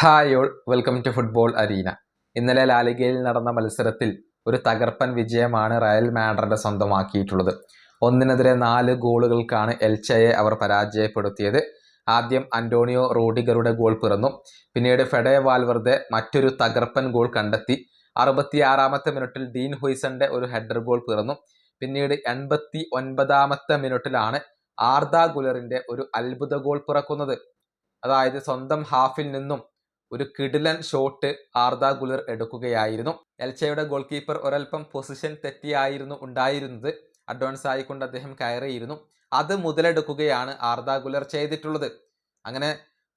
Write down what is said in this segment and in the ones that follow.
Hi all, welcome to football arena. ഇന്നലെ ലാലിഗയിൽ നടന്ന മത്സരത്തിൽ ഒരു തകർപ്പൻ വിജയമാണ് റയൽ മാഡ്രിഡ് സ്വന്തമാക്കിയിട്ടുള്ളത്. 1-4 ഗോളുകൾക്കാണ് എൽച്ചയെ അവർ പരാജയപ്പെടുത്തിയത്. ആദ്യം അന്റോണിയോ റൂഡിഗറുടെ ഗോൾ പിറന്നു. പിന്നീട് ഫെഡെ വാൽവെർദെ മറ്റൊരു തകർപ്പൻ ഗോൾ കണ്ടെത്തി. 66-ാമത്തെ മിനിറ്റിൽ ഡീൻ ഹുയ്സന്റെ ഒരു ഹെഡർ ഗോൾ പിറന്നു. പിന്നീട് 89-ാമത്തെ മിനിറ്റിലാണ് ആർദ ഗുലറിന്റെ ഒരു അത്ഭുത ഗോൾ പിറക്കുന്നത്. അതായത് സ്വന്തം ഹാഫിൽ നിന്നും ഒരു കിടിലൻ ഷോട്ട് ആർദ ഗുലർ എടുക്കുകയായിരുന്നു. എൽച്ചയുടെ ഗോൾ കീപ്പർ ഒരൽപ്പം പൊസിഷൻ തെറ്റിയായിരുന്നു ഉണ്ടായിരുന്നത്. അഡ്വാൻസ് ആയിക്കൊണ്ട് അദ്ദേഹം കയറിയിരുന്നു. അത് മുതലെടുക്കുകയാണ് ആർദ ഗുലർ ചെയ്തിട്ടുള്ളത്. അങ്ങനെ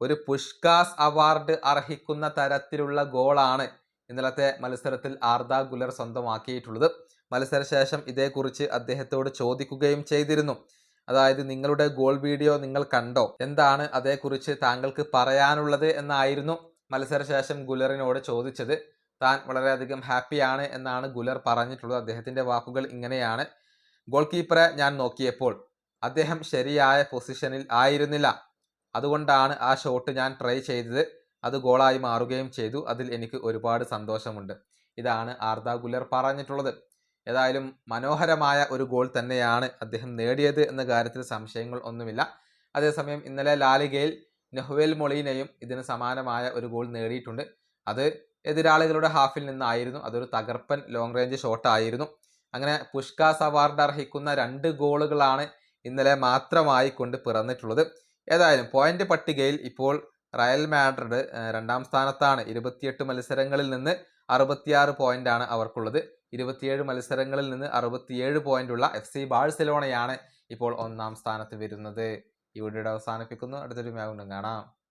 ഒരു പുഷ്കാസ് അവാർഡ് അർഹിക്കുന്ന തരത്തിലുള്ള ഗോളാണ് ഇന്നലത്തെ മത്സരത്തിൽ ആർദ ഗുലർ സ്വന്തമാക്കിയിട്ടുള്ളത്. മത്സരശേഷം ഇതേക്കുറിച്ച് അദ്ദേഹത്തോട് ചോദിക്കുകയും ചെയ്തിരുന്നു. അതായത് നിങ്ങളുടെ ഗോൾ വീഡിയോ നിങ്ങൾ കണ്ടോ, എന്താണ് അതേക്കുറിച്ച് താങ്കൾക്ക് പറയാനുള്ളത് എന്നായിരുന്നു മത്സരശേഷം ഗുലറിനോട് ചോദിച്ചത്. താൻ വളരെയധികം ഹാപ്പിയാണ് എന്നാണ് ഗുലർ പറഞ്ഞിട്ടുള്ളത്. അദ്ദേഹത്തിൻ്റെ വാക്കുകൾ ഇങ്ങനെയാണ്: ഗോൾ കീപ്പറെ ഞാൻ നോക്കിയപ്പോൾ അദ്ദേഹം ശരിയായ പൊസിഷനിൽ ആയിരുന്നില്ല. അതുകൊണ്ടാണ് ആ ഷോട്ട് ഞാൻ ട്രൈ ചെയ്തത്. അത് ഗോളായി മാറുകയും ചെയ്തു. അതിൽ എനിക്ക് ഒരുപാട് സന്തോഷമുണ്ട്. ഇതാണ് ആർദ ഗുലർ പറഞ്ഞിട്ടുള്ളത്. ഏതായാലും മനോഹരമായ ഒരു ഗോൾ തന്നെയാണ് അദ്ദേഹം നേടിയത് എന്ന കാര്യത്തിൽ സംശയങ്ങൾ ഒന്നുമില്ല. അതേസമയം ഇന്നലെ ലാലിഗയിൽ നെഹുവേൽ മൊളീനയും ഇതിന് സമാനമായ ഒരു ഗോൾ നേടിയിട്ടുണ്ട്. അത് എതിരാളികളുടെ ഹാഫിൽ നിന്നായിരുന്നു. അതൊരു തകർപ്പൻ ലോങ് റേഞ്ച് ഷോട്ടായിരുന്നു. അങ്ങനെ പുഷ്കാസ് അവാർഡ് അർഹിക്കുന്ന 2 ഗോളുകളാണ് ഇന്നലെ മാത്രമായി കൊണ്ട് പിറന്നിട്ടുള്ളത്. ഏതായാലും പോയിന്റ് പട്ടികയിൽ ഇപ്പോൾ റയൽ മാഡ്രിഡ് 2ാം സ്ഥാനത്താണ്. 28 മത്സരങ്ങളിൽ നിന്ന് 66 പോയിന്റാണ് അവർക്കുള്ളത്. 27 മത്സരങ്ങളിൽ നിന്ന് 67 പോയിന്റുള്ള FC ബാഴ്സലോണയാണ് ഇപ്പോൾ 1ാം സ്ഥാനത്ത് വരുന്നത്. ഈ വീഡിയോയുടെ അവസാനിപ്പിക്കുന്നു. അടുത്തൊരു വീഡിയോയിൽ കാണാം.